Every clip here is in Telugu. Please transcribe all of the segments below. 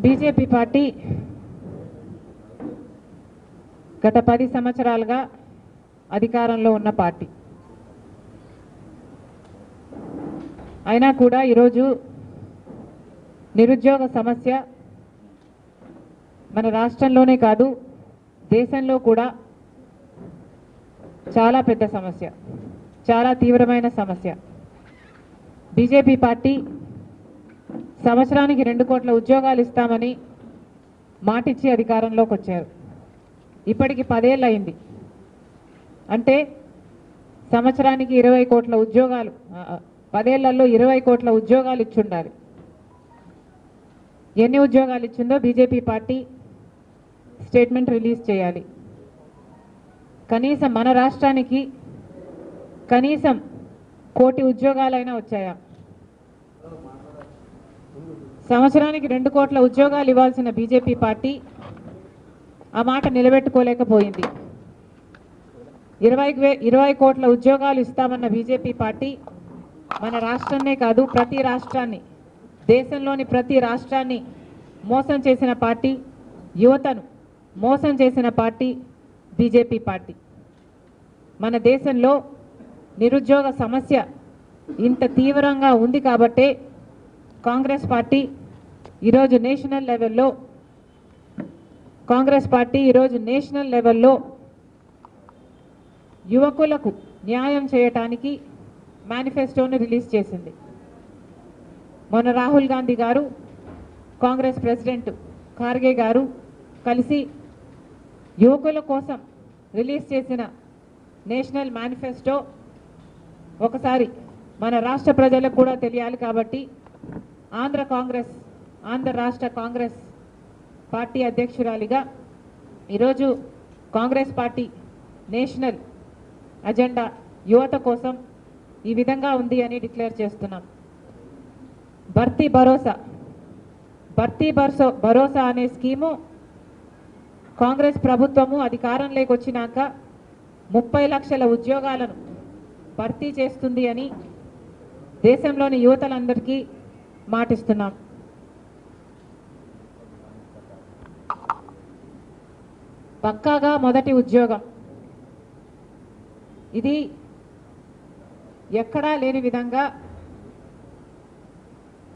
బీజేపీ పార్టీ గత 10 సంవత్సరాలుగా అధికారంలో ఉన్న పార్టీ అయినా కూడా ఈరోజు నిరుద్యోగ సమస్య మన రాష్ట్రంలోనే కాదు దేశంలో కూడా చాలా పెద్ద సమస్య, చాలా తీవ్రమైన సమస్య. బీజేపీ పార్టీ సంవత్సరానికి 2 కోట్ల ఉద్యోగాలు ఇస్తామని మాటిచ్చి అధికారంలోకి వచ్చారు. ఇప్పటికి 10 ఏళ్ళు అయింది. అంటే సంవత్సరానికి 20 కోట్ల ఉద్యోగాలు, 10 ఏళ్లలో 20 కోట్ల ఉద్యోగాలు ఇచ్చుండాలి. ఎన్ని ఉద్యోగాలు ఇచ్చిందో బీజేపీ పార్టీ స్టేట్మెంట్ రిలీజ్ చేయాలి. కనీసం మన రాష్ట్రానికి కనీసం 1 కోటి ఉద్యోగాలైనా వచ్చాయా? సంవత్సరానికి 2 కోట్ల ఉద్యోగాలు ఇవ్వాల్సిన బీజేపీ పార్టీ ఆ మాట నిలబెట్టుకోలేకపోయింది. 20 కోట్ల ఉద్యోగాలు ఇస్తామన్న బీజేపీ పార్టీ మన రాష్ట్రాన్నే కాదు ప్రతి రాష్ట్రాన్ని, దేశంలోని ప్రతి రాష్ట్రాన్ని మోసం చేసిన పార్టీ, యువతను మోసం చేసిన పార్టీ బీజేపీ పార్టీ. మన దేశంలో నిరుద్యోగ సమస్య ఇంత తీవ్రంగా ఉంది కాబట్టే కాంగ్రెస్ పార్టీ ఈరోజు నేషనల్ లెవెల్లో యువకులకు న్యాయం చేయటానికి మేనిఫెస్టోని రిలీజ్ చేసింది. మొన్న రాహుల్ గాంధీ గారు, కాంగ్రెస్ ప్రెసిడెంట్ ఖార్గే గారు కలిసి యువకుల కోసం రిలీజ్ చేసిన నేషనల్ మేనిఫెస్టో ఒకసారి మన రాష్ట్ర ప్రజలకు కూడా తెలియాలి కాబట్టి ఆంధ్ర రాష్ట్ర కాంగ్రెస్ పార్టీ అధ్యక్షురాలిగా ఈరోజు కాంగ్రెస్ పార్టీ నేషనల్ అజెండా యువత కోసం ఈ విధంగా ఉంది అని డిక్లేర్ చేస్తున్నాం. భర్తీ భరోసా అనే స్కీము కాంగ్రెస్ ప్రభుత్వము అధికారంలోకి వచ్చినాక 30 లక్షల ఉద్యోగాలను భర్తీ చేస్తుంది అని దేశంలోని యువతలందరికీ మాటిస్తున్నాం. పక్కాగా మొదటి ఉద్యోగం ఇది ఎక్కడా లేని విధంగా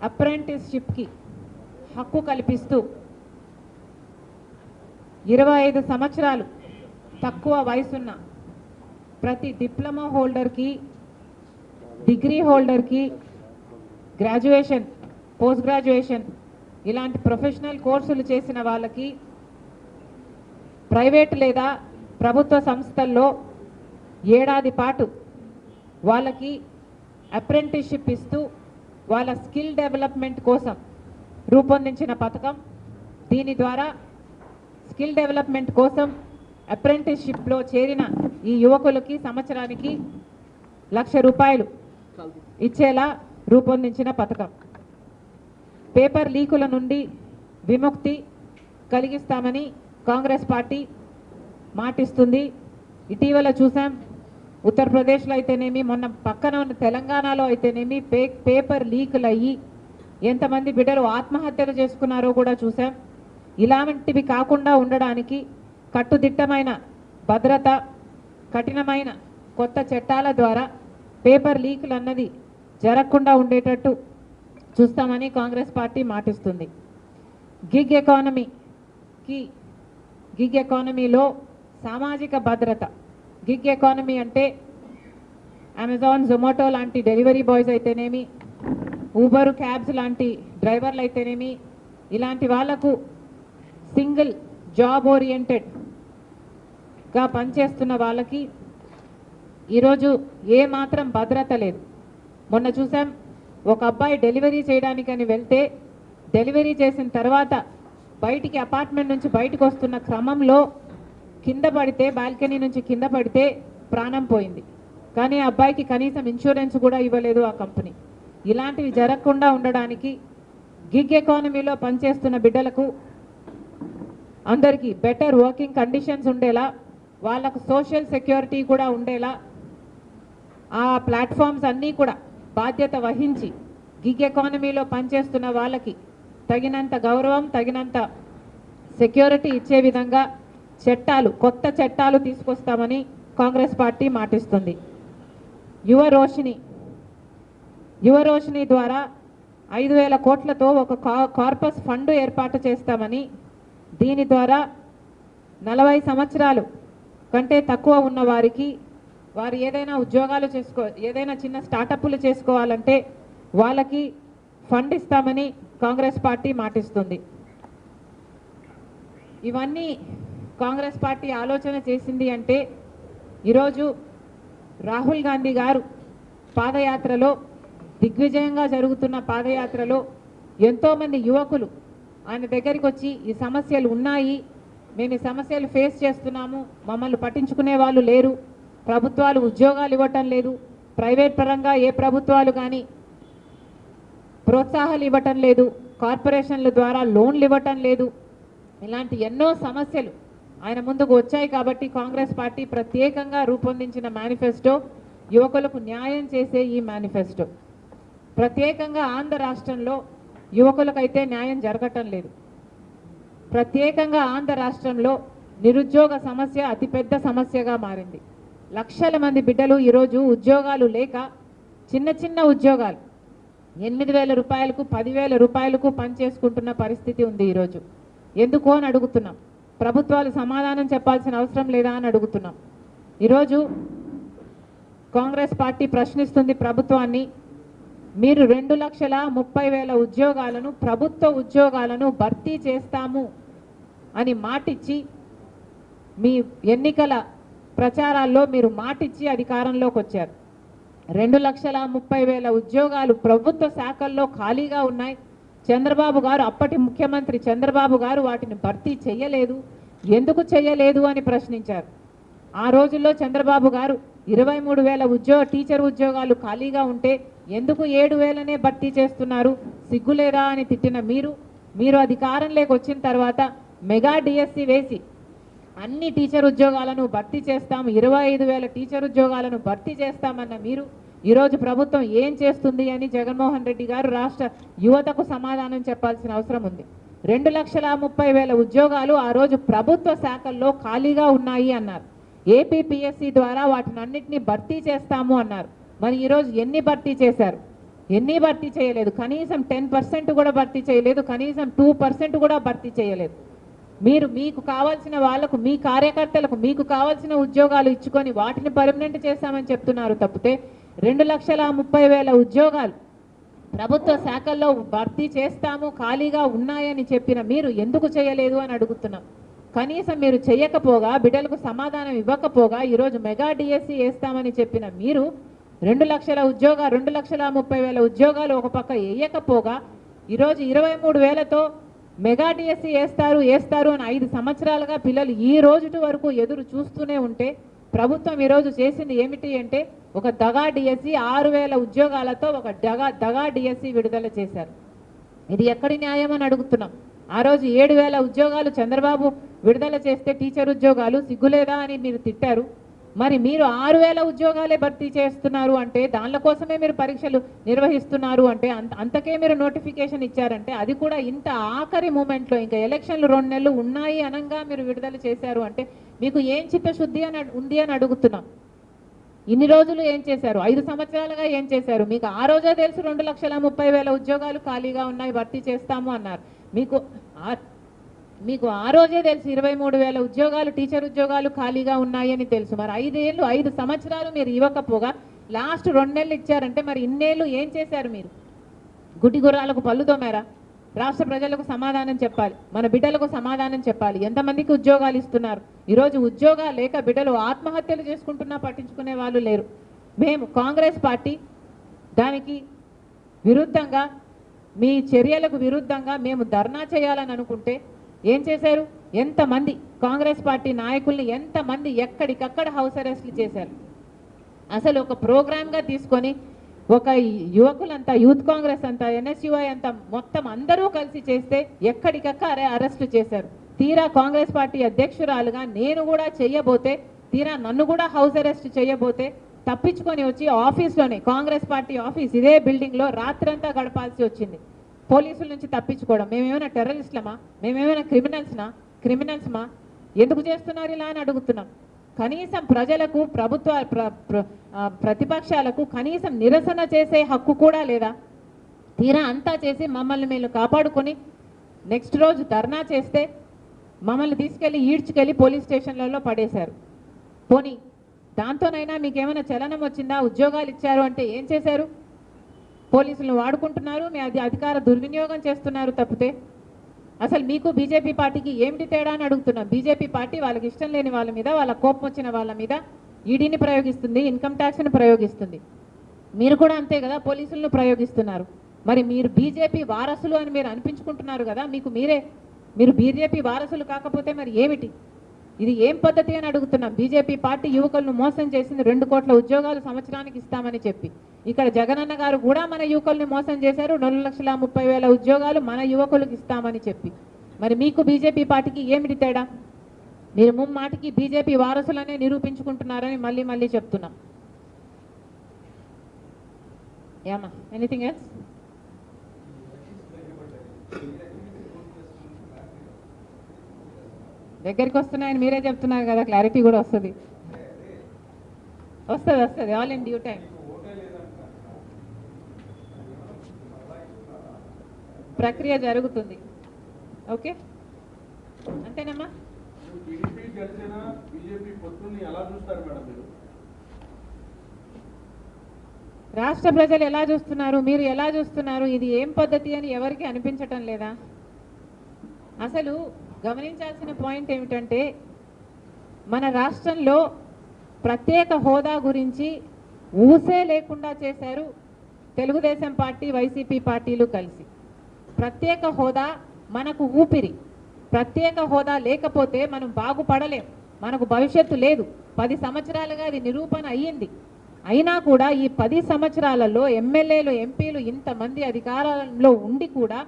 అప్రెంటిస్షిప్కి హక్కు కల్పిస్తూ 25 సంవత్సరాలు తక్కువ వయసున్న ప్రతి డిప్లొమా హోల్డర్కి, డిగ్రీ హోల్డర్కి, గ్రాడ్యుయేషన్, పోస్ట్ గ్రాడ్యుయేషన్ ఇలాంటి ప్రొఫెషనల్ కోర్సులు చేసిన వాళ్ళకి ప్రైవేట్ లేదా ప్రభుత్వ సంస్థల్లో ఏడాది పాటు వాళ్ళకి అప్రెంటిస్షిప్ ఇస్తూ వాళ్ళ స్కిల్ డెవలప్మెంట్ కోసం రూపొందించిన పథకం. దీని ద్వారా స్కిల్ డెవలప్మెంట్ కోసం అప్రెంటిస్షిప్లో చేరిన ఈ యువకులకి సంవత్సరానికి 1,00,000 రూపాయలు ఇచ్చేలా రూపొందించిన పథకం. పేపర్ లీకుల నుండి విముక్తి కలిగిస్తామని కాంగ్రెస్ పార్టీ మాటిస్తుంది. ఇటీవల చూసాం, ఉత్తరప్రదేశ్లో అయితేనేమి, మొన్న పక్కన ఉన్న తెలంగాణలో అయితేనేమి పేపర్ లీకులు అయ్యి ఎంతమంది బిడ్డలు ఆత్మహత్యలు చేసుకున్నారో కూడా చూసాం. ఇలాంటివి కాకుండా ఉండడానికి కట్టుదిట్టమైన భద్రత, కఠినమైన కొత్త చట్టాల ద్వారా పేపర్ లీకులు అన్నది జరగకుండా ఉండేటట్టు చూస్తామని కాంగ్రెస్ పార్టీ మాటిస్తుంది. గిగ్ ఎకానమీలో సామాజిక భద్రత. గిగ్ ఎకానమీ అంటే అమెజాన్, జొమాటో లాంటి డెలివరీ బాయ్స్ అయితేనేమి, ఊబర్, క్యాబ్స్ లాంటి డ్రైవర్లు అయితేనేమి, ఇలాంటి వాళ్లకు సింగిల్ జాబ్ ఓరియంటెడ్గా పనిచేస్తున్న వాళ్ళకి ఈరోజు ఏ మాత్రం భద్రత లేదు. మొన్న చూసాం, ఒక అబ్బాయి డెలివరీ చేయడానికని వెళ్తే డెలివరీ చేసిన తర్వాత బయటికి అపార్ట్మెంట్ నుంచి బయటకు వస్తున్న క్రమంలో కింద పడితే, బాల్కనీ నుంచి కింద పడితే ప్రాణం పోయింది. కానీ ఆ అబ్బాయికి కనీసం ఇన్సూరెన్స్ కూడా ఇవ్వలేదు ఆ కంపెనీ. ఇలాంటివి జరగకుండా ఉండడానికి గిగ్ ఎకానమీలో పనిచేస్తున్న బిడ్డలకు అందరికీ బెటర్ వర్కింగ్ కండిషన్స్ ఉండేలా, వాళ్ళకు సోషల్ సెక్యూరిటీ కూడా ఉండేలా ఆ ప్లాట్ఫామ్స్ అన్నీ కూడా బాధ్యత వహించి గిగ్ ఎకానమీలో పనిచేస్తున్న వాళ్ళకి తగినంత గౌరవం తగినంత సెక్యూరిటీ ఇచ్చే విధంగా కొత్త చట్టాలు తీసుకొస్తామని కాంగ్రెస్ పార్టీ మాటిస్తుంది. యువ రోషిని ద్వారా 5,000 కోట్లతో ఒక కార్పస్ ఫండ్ ఏర్పాటు చేస్తామని, దీని ద్వారా 40 సంవత్సరాలు కంటే తక్కువ ఉన్న వారికి వారు ఏదైనా ఉద్యోగాలు ఏదైనా చిన్న స్టార్టప్లు చేసుకోవాలంటే వాళ్ళకి ఫండ్ ఇస్తామని కాంగ్రెస్ పార్టీ మాటిస్తుంది. ఇవన్నీ కాంగ్రెస్ పార్టీ ఆలోచన చేసింది అంటే ఈరోజు రాహుల్ గాంధీ గారు పాదయాత్రలో దిగ్విజయంగా జరుగుతున్న పాదయాత్రలో ఎంతోమంది యువకులు ఆయన దగ్గరికి వచ్చి ఈ సమస్యలు ఉన్నాయి, మేము ఈ సమస్యలు ఫేస్ చేస్తున్నాము, మమ్మల్ని పట్టించుకునే వాళ్ళు లేరు, ప్రభుత్వాలు ఉద్యోగాలు ఇవ్వటం లేదు, ప్రైవేట్ పరంగా ఏ ప్రభుత్వాలు కానీ ప్రోత్సాహాలు ఇవ్వటం లేదు, కార్పొరేషన్ల ద్వారా లోన్లు ఇవ్వటం లేదు, ఇలాంటి ఎన్నో సమస్యలు ఆయన ముందుకు వచ్చాయి. కాబట్టి కాంగ్రెస్ పార్టీ ప్రత్యేకంగా రూపొందించిన మేనిఫెస్టో యువకులకు న్యాయం చేసే ఈ మేనిఫెస్టో. ప్రత్యేకంగా ఆంధ్ర రాష్ట్రంలో యువకులకైతే న్యాయం జరగటం లేదు. ప్రత్యేకంగా ఆంధ్ర రాష్ట్రంలో నిరుద్యోగ సమస్య అతిపెద్ద సమస్యగా మారింది. లక్షల మంది బిడ్డలు ఈరోజు ఉద్యోగాలు లేక చిన్న ఉద్యోగాలు 8,000 రూపాయలకు 10,000 రూపాయలకు పనిచేసుకుంటున్న పరిస్థితి ఉంది ఈరోజు. ఎందుకు అని అడుగుతున్నాం. ప్రభుత్వాలు సమాధానం చెప్పాల్సిన అవసరం లేదా అని అడుగుతున్నాం. ఈరోజు కాంగ్రెస్ పార్టీ ప్రశ్నిస్తుంది ప్రభుత్వాన్ని, మీరు 2,30,000 ఉద్యోగాలను ప్రభుత్వ ఉద్యోగాలను భర్తీ చేస్తాము అని మాటిచ్చి మీ ఎన్నికల ప్రచారాల్లో మీరు మాటిచ్చి అధికారంలోకి వచ్చారు. 2,30,000 ఉద్యోగాలు ప్రభుత్వ శాఖల్లో ఖాళీగా ఉన్నాయి. చంద్రబాబు గారు, అప్పటి ముఖ్యమంత్రి చంద్రబాబు గారు వాటిని భర్తీ చేయలేదు. ఎందుకు చేయలేదు అని ప్రశ్నించారు. ఆ రోజుల్లో చంద్రబాబు గారు 23,000 టీచర్ ఉద్యోగాలు ఖాళీగా ఉంటే ఎందుకు 7,000నే భర్తీ చేస్తున్నారు, సిగ్గులేదా అని తిట్టిన మీరు అధికారంలోకి వచ్చిన తర్వాత మెగా డిఎస్సి వేసి అన్ని టీచర్ ఉద్యోగాలను భర్తీ చేస్తాం, 25,000 టీచర్ ఉద్యోగాలను భర్తీ చేస్తామన్న మీరు ఈరోజు ప్రభుత్వం ఏం చేస్తుంది అని జగన్మోహన్ రెడ్డి గారు రాష్ట్ర యువతకు సమాధానం చెప్పాల్సిన అవసరం ఉంది. 2,30,000 ఉద్యోగాలు ఆ రోజు ప్రభుత్వ శాఖల్లో ఖాళీగా ఉన్నాయి అన్నారు. ఏపీపీఎస్సీ ద్వారా వాటిని అన్నింటినీ భర్తీ చేస్తాము అన్నారు. మరి ఈరోజు ఎన్ని భర్తీ చేశారు? ఎన్ని భర్తీ చేయలేదు. కనీసం 10% కూడా భర్తీ చేయలేదు. కనీసం 2% కూడా భర్తీ చేయలేదు. మీకు కావాల్సిన వాళ్లకు, మీ కార్యకర్తలకు మీకు కావాల్సిన ఉద్యోగాలు ఇచ్చుకొని వాటిని పర్మనెంట్ చేస్తామని చెప్తున్నారు తప్పితే 2,30,000 ఉద్యోగాలు ప్రభుత్వ శాఖల్లో భర్తీ చేస్తాము, ఖాళీగా ఉన్నాయని చెప్పిన మీరు ఎందుకు చేయలేదు అని అడుగుతున్నాం. కనీసం మీరు చేయకపోగా, బిడ్డలకు సమాధానం ఇవ్వకపోగా ఈరోజు మెగా డిఎస్సి వేస్తామని చెప్పిన మీరు 2,30,000 ఉద్యోగాలు ఒక పక్క వేయకపోగా ఈరోజు 23,000తో మెగా డిఎస్సి వేస్తారు అని 5 సంవత్సరాలుగా పిల్లలు ఈ రోజు వరకు ఎదురు చూస్తూనే ఉంటే ప్రభుత్వం ఈరోజు చేసింది ఏమిటి అంటే ఒక దగా డిఎస్సి 6,000 ఉద్యోగాలతో ఒక దగా డిఎస్సి విడుదల చేశారు. ఇది ఎక్కడి న్యాయం అని అడుగుతున్నాం. ఆ రోజు 7,000 ఉద్యోగాలు చంద్రబాబు విడుదల చేస్తే టీచర్ ఉద్యోగాలు సిగ్గులేదా అని మీరు తిట్టారు. మరి మీరు 6,000 ఉద్యోగాలే భర్తీ చేస్తున్నారు అంటే, దానిల కోసమే మీరు పరీక్షలు నిర్వహిస్తున్నారు అంటే, అంతకే మీరు నోటిఫికేషన్ ఇచ్చారంటే, అది కూడా ఇంత ఆఖరి మూమెంట్లో ఇంకా ఎలక్షన్లు 2 నెలలు ఉన్నాయి అనంగా మీరు విడుదల చేశారు అంటే మీకు ఏం చిత్తశుద్ధి ఉంది అని అడుగుతున్నాం. ఇన్ని రోజులు ఏం చేశారు? 5 సంవత్సరాలుగా ఏం చేశారు? మీకు ఆ రోజే తెలుసు 2,30,000 ఉద్యోగాలు ఖాళీగా ఉన్నాయి, భర్తీ చేస్తాము అన్నారు. మీకు ఆ రోజే తెలుసు 23,000 ఉద్యోగాలు టీచర్ ఉద్యోగాలు ఖాళీగా ఉన్నాయని తెలుసు. మరి 5 సంవత్సరాలు మీరు ఇవ్వకపోగా లాస్ట్ 2 నెలలు ఇచ్చారంటే మరి ఇన్నేళ్ళు ఏం చేశారు? మీరు గుడ్డి గుర్రాలకు పళ్ళు తోమారా? రాష్ట్ర ప్రజలకు సమాధానం చెప్పాలి, మన బిడ్డలకు సమాధానం చెప్పాలి. ఎంతమందికి ఉద్యోగాలు ఇస్తున్నారు? ఈరోజు ఉద్యోగాలు లేక బిడ్డలు ఆత్మహత్యలు చేసుకుంటున్నా పట్టించుకునే వాళ్ళు లేరు. మేము కాంగ్రెస్ పార్టీ దానికి విరుద్ధంగా, మీ చర్యలకు విరుద్ధంగా మేము ధర్నా చేయాలని అనుకుంటే ఏం చేశారు? ఎంతమంది కాంగ్రెస్ పార్టీ నాయకుల్ని ఎంతమంది ఎక్కడికక్కడ హౌస్ అరెస్ట్లు చేశారు. అసలు ఒక ప్రోగ్రామ్గా తీసుకొని ఒక యువకులంతా, యూత్ కాంగ్రెస్ అంతా, ఎన్ఎస్యుఐ అంతా మొత్తం అందరూ కలిసి చేస్తే ఎక్కడికక్కడ అరెస్టు చేశారు. తీరా కాంగ్రెస్ పార్టీ అధ్యక్షురాలుగా నేను కూడా చెయ్యబోతే, తీరా నన్ను కూడా హౌస్ అరెస్ట్ చేయబోతే తప్పించుకొని వచ్చి ఆఫీస్లోనే, కాంగ్రెస్ పార్టీ ఆఫీస్ ఇదే బిల్డింగ్లో రాత్రంతా గడపాల్సి వచ్చింది. పోలీసుల నుంచి తప్పించుకోవడం. మేమేమైనా టెర్రరిస్టులమా? మేమేమైనా క్రిమినల్స్మా? ఎందుకు చేస్తున్నారు ఇలా అని అడుగుతున్నాం. కనీసం ప్రజలకు, ప్రతిపక్షాలకు కనీసం నిరసన చేసే హక్కు కూడా లేదా? తీరా అంతా చేసి మమ్మల్ని మేము కాపాడుకొని నెక్స్ట్ రోజు ధర్నా చేస్తే మమ్మల్ని తీసుకెళ్ళి ఈడ్చుకెళ్ళి పోలీస్ స్టేషన్లలో పడేశారు. పోనీ దాంతోనైనా మీకేమైనా చలనం వచ్చిందా? ఉద్యోగాలు ఇచ్చారు అంటే ఏం చేశారు? పోలీసులను వాడుకుంటున్నారు, మీ అధికార దుర్వినియోగం చేస్తున్నారు తప్పితే అసలు మీకు బీజేపీ పార్టీకి ఏమిటి తేడా అని అడుగుతున్నాం. బీజేపీ పార్టీ వాళ్ళకి ఇష్టం లేని వాళ్ళ మీద, వాళ్ళ కోపం వచ్చిన వాళ్ళ మీద ఈడీని ప్రయోగిస్తుంది, ఇన్కమ్ ట్యాక్స్ని ప్రయోగిస్తుంది. మీరు కూడా అంతే కదా, పోలీసులను ప్రయోగిస్తున్నారు. మరి మీరు బీజేపీ వారసులు అని మీరు అనిపించుకుంటున్నారు కదా, మీరు బీజేపీ వారసులు కాకపోతే మరి ఏమిటి? ఇది ఏం పద్ధతి అని అడుగుతున్నాం. బీజేపీ పార్టీ యువకులను మోసం చేసింది. 2 కోట్ల ఉద్యోగాలు సంవత్సరానికి ఇస్తామని చెప్పి ఇక్కడ జగనన్న గారు కూడా మన యువకుల్ని మోసం చేశారు. 2,30,000 ఉద్యోగాలు మన యువకులకు ఇస్తామని చెప్పి మరి మీకు బీజేపీ పార్టీకి ఏమిటి తేడా? మీరు ముమ్మాటికి బీజేపీ వారసులనే నిరూపించుకుంటున్నారని మళ్ళీ చెప్తున్నాం. ఏమా ఎనీథింగ్ ఎల్స్? దగ్గరికి వస్తున్నాయని మీరే చెప్తున్నారు కదా, క్లారిటీ కూడా వస్తుంది. All in due time. ప్రక్రియ జరుగుతుంది. ఓకే, అంతేనమ్మా. రాష్ట్ర ప్రజలు ఎలా చూస్తున్నారు, మీరు ఎలా చూస్తున్నారు? ఇది ఏం పద్ధతి అని ఎవరికి అనిపించటం లేదా? అసలు గమనించాల్సిన పాయింట్ ఏమిటంటే మన రాష్ట్రంలో ప్రత్యేక హోదా గురించి ఊసే లేకుండా చేశారు తెలుగుదేశం పార్టీ, వైసీపీ పార్టీలు కలిసి. ప్రత్యేక హోదా మనకు ఊపిరి. ప్రత్యేక హోదా లేకపోతే మనం బాగుపడలేం, మనకు భవిష్యత్తు లేదు. 10 సంవత్సరాలుగా అది నిరూపణ అయ్యింది. అయినా కూడా ఈ 10 సంవత్సరాలలో ఎమ్మెల్యేలు, ఎంపీలు ఇంతమంది అధికారంలో ఉండి కూడా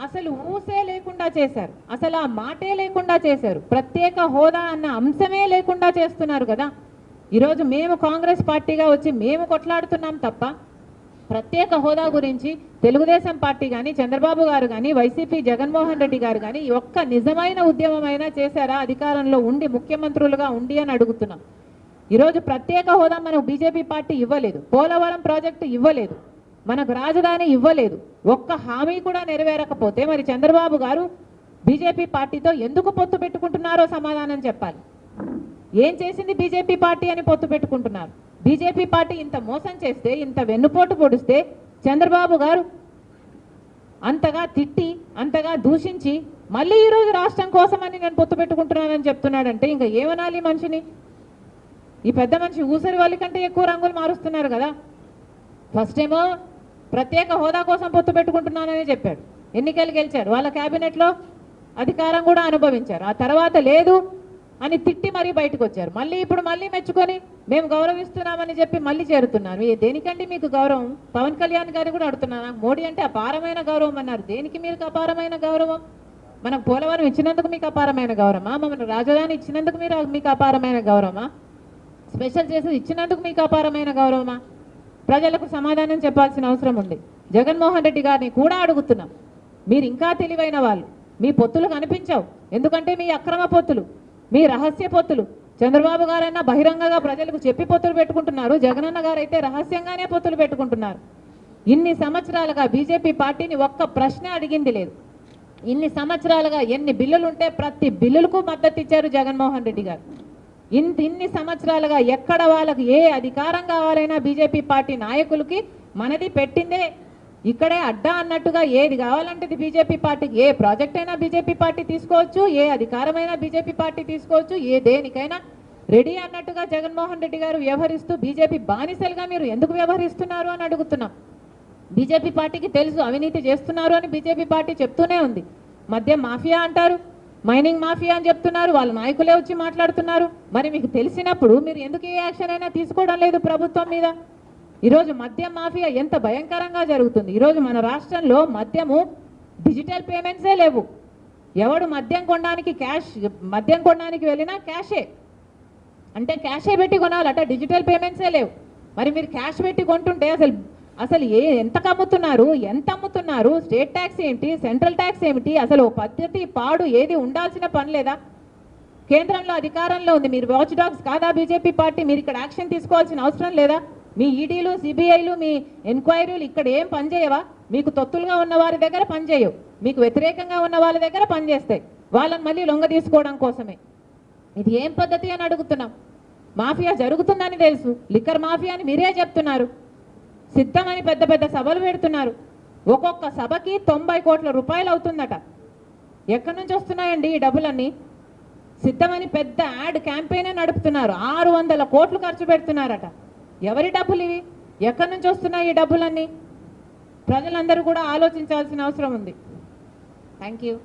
అసలు ఊసే లేకుండా చేశారు. అసలు ఆ మాటే లేకుండా చేశారు. ప్రత్యేక హోదా అన్న అంశమే లేకుండా చేస్తున్నారు కదా. ఈరోజు మేము కాంగ్రెస్ పార్టీగా వచ్చి మేము కొట్లాడుతున్నాం తప్ప ప్రత్యేక హోదా గురించి తెలుగుదేశం పార్టీ కానీ, చంద్రబాబు గారు కానీ, వైసీపీ జగన్మోహన్ రెడ్డి గారు కానీ ఒక్క నిజమైన ఉద్యమమైనా చేశారా అధికారంలో ఉండి, ముఖ్యమంత్రులుగా ఉండి అని అడుగుతున్నాం. ఈరోజు ప్రత్యేక హోదా మనకు బీజేపీ పార్టీ ఇవ్వలేదు, పోలవరం ప్రాజెక్టు ఇవ్వలేదు, మనకు రాజధాని ఇవ్వలేదు. ఒక్క హామీ కూడా నెరవేరకపోతే మరి చంద్రబాబు గారు బీజేపీ పార్టీతో ఎందుకు పొత్తు పెట్టుకుంటున్నారో సమాధానం చెప్పాలి. ఏం చేసింది బీజేపీ పార్టీ అని పొత్తు పెట్టుకుంటున్నారు? బీజేపీ పార్టీ ఇంత మోసం చేస్తే, ఇంత వెన్నుపోటు పొడిస్తే చంద్రబాబు గారు అంతగా తిట్టి, అంతగా దూషించి మళ్ళీ ఈరోజు రాష్ట్రం కోసమని నేను పొత్తు పెట్టుకుంటున్నానని చెప్తున్నాడంటే ఇంకా ఏమనాలి మనిషిని? ఈ పెద్ద మనిషి ఊసరి వాళ్ళ కంటే ఎక్కువ రంగులు మారుస్తున్నారు కదా. ఫస్ట్ ఏమో ప్రత్యేక హోదా కోసం పొత్తు పెట్టుకుంటున్నానని చెప్పాడు, ఎన్నికలు గెలిచాడు, వాళ్ళ క్యాబినెట్లో అధికారం కూడా అనుభవించారు. ఆ తర్వాత లేదు అని తిట్టి మరీ బయటకు వచ్చారు. ఇప్పుడు మళ్ళీ మెచ్చుకొని మేము గౌరవిస్తున్నామని చెప్పి మళ్ళీ చేరుతున్నారు. దేనికండి మీకు గౌరవం? పవన్ కళ్యాణ్ గారు కూడా అడుగుతున్నాను, మోడీ అంటే అపారమైన గౌరవం అన్నారు. దేనికి మీకు అపారమైన గౌరవం? మనకు పోలవరం ఇచ్చినందుకు మీకు అపారమైన గౌరవమా? మమ్మల్ని రాజధాని ఇచ్చినందుకు మీకు అపారమైన గౌరవమా? స్పెషల్ చేసి ఇచ్చినందుకు మీకు అపారమైన గౌరవమా? ప్రజలకు సమాధానం చెప్పాల్సిన అవసరం ఉంది. జగన్మోహన్ రెడ్డి గారిని కూడా అడుగుతున్నాం, మీరు ఇంకా తెలివైన వాళ్ళు, మీ పొత్తులు కనిపించవు. ఎందుకంటే మీ అక్రమ పొత్తులు, మీ రహస్య పొత్తులు. చంద్రబాబు గారైనా బహిరంగంగా ప్రజలకు చెప్పి పొత్తులు పెట్టుకుంటున్నారు, జగనన్న గారైతే రహస్యంగానే పొత్తులు పెట్టుకుంటున్నారు. ఇన్ని సంవత్సరాలుగా బీజేపీ పార్టీని ఒక్క ప్రశ్న అడిగింది లేదు. ఇన్ని సంవత్సరాలుగా ఎన్ని బిల్లులు ఉంటే ప్రతి బిల్లులకు మద్దతు ఇచ్చారు జగన్మోహన్ రెడ్డి గారు. ఇన్ని సంవత్సరాలుగా ఎక్కడ వాళ్ళకి ఏ అధికారం కావాలైనా బీజేపీ పార్టీ నాయకులకి మనది పెట్టిందే, ఇక్కడే అడ్డా అన్నట్టుగా ఏది కావాలంటే బీజేపీ పార్టీకి, ఏ ప్రాజెక్ట్ అయినా బీజేపీ పార్టీ తీసుకోవచ్చు, ఏ అధికారమైనా బీజేపీ పార్టీ తీసుకోవచ్చు, ఏ దేనికైనా రెడీ అన్నట్టుగా జగన్మోహన్ రెడ్డి గారు వ్యవహరిస్తూ బీజేపీ బానిసలుగా మీరు ఎందుకు వ్యవహరిస్తున్నారు అని అడుగుతున్నాం. బీజేపీ పార్టీకి తెలుసు అవినీతి చేస్తున్నారు అని బీజేపీ పార్టీ చెప్తూనే ఉంది. మద్యం మాఫియా అంటారు, మైనింగ్ మాఫియా అని చెప్తున్నారు, వాళ్ళ నాయకులే వచ్చి మాట్లాడుతున్నారు. మరి మీకు తెలిసినప్పుడు మీరు ఎందుకు ఏ యాక్షన్ అయినా తీసుకోవడం లేదు ప్రభుత్వం మీద? ఈరోజు మద్యం మాఫియా ఎంత భయంకరంగా జరుగుతుంది. ఈరోజు మన రాష్ట్రంలో మద్యము డిజిటల్ పేమెంట్సే లేవు. ఎవడు మద్యం కొనడానికి వెళ్ళినా క్యాషే, అంటే క్యాషే పెట్టి కొనాలట, డిజిటల్ పేమెంట్సే లేవు. మరి మీరు క్యాష్ పెట్టి కొంటుంటే అసలు అసలు ఎంతకు అమ్ముతున్నారు, ఎంత అమ్ముతున్నారు, స్టేట్ ట్యాక్స్ ఏంటి, సెంట్రల్ ట్యాక్స్ ఏమిటి, అసలు పద్ధతి పాడు ఏది ఉండాల్సిన పని లేదా? కేంద్రంలో అధికారంలో ఉంది, మీరు వాచ్ డాగ్స్ కాదా బీజేపీ పార్టీ? మీరు ఇక్కడ యాక్షన్ తీసుకోవాల్సిన అవసరం లేదా? మీ ఈడీలు, సిబిఐలు, మీ ఎంక్వైరీలు ఇక్కడ ఏం పనిచేయవా? మీకు తొత్తులుగా ఉన్న వారి దగ్గర పనిచేయవు, మీకు వ్యతిరేకంగా ఉన్న వాళ్ళ దగ్గర పనిచేస్తాయి, వాళ్ళని మళ్ళీ లొంగ తీసుకోవడం కోసమే. ఇది ఏం పద్ధతి అని అడుగుతున్నాం. మాఫియా జరుగుతుందని తెలుసు, లిక్కర్ మాఫియా అని మీరే చెప్తున్నారు, సిద్ధమని పెద్ద పెద్ద సభలు పెడుతున్నారు. ఒక్కొక్క సభకి 90 కోట్ల రూపాయలు అవుతుందట. ఎక్కడి నుంచి వస్తున్నాయండి ఈ డబ్బులన్నీ? సిద్ధమని పెద్ద యాడ్ క్యాంపెయినే నడుపుతున్నారు, 600 కోట్లు ఖర్చు పెడుతున్నారట. ఎవరి డబ్బులు ఇవి? ఎక్కడి నుంచి వస్తున్నాయి ఈ డబ్బులన్నీ? ప్రజలందరూ కూడా ఆలోచించాల్సిన అవసరం ఉంది. Thank you.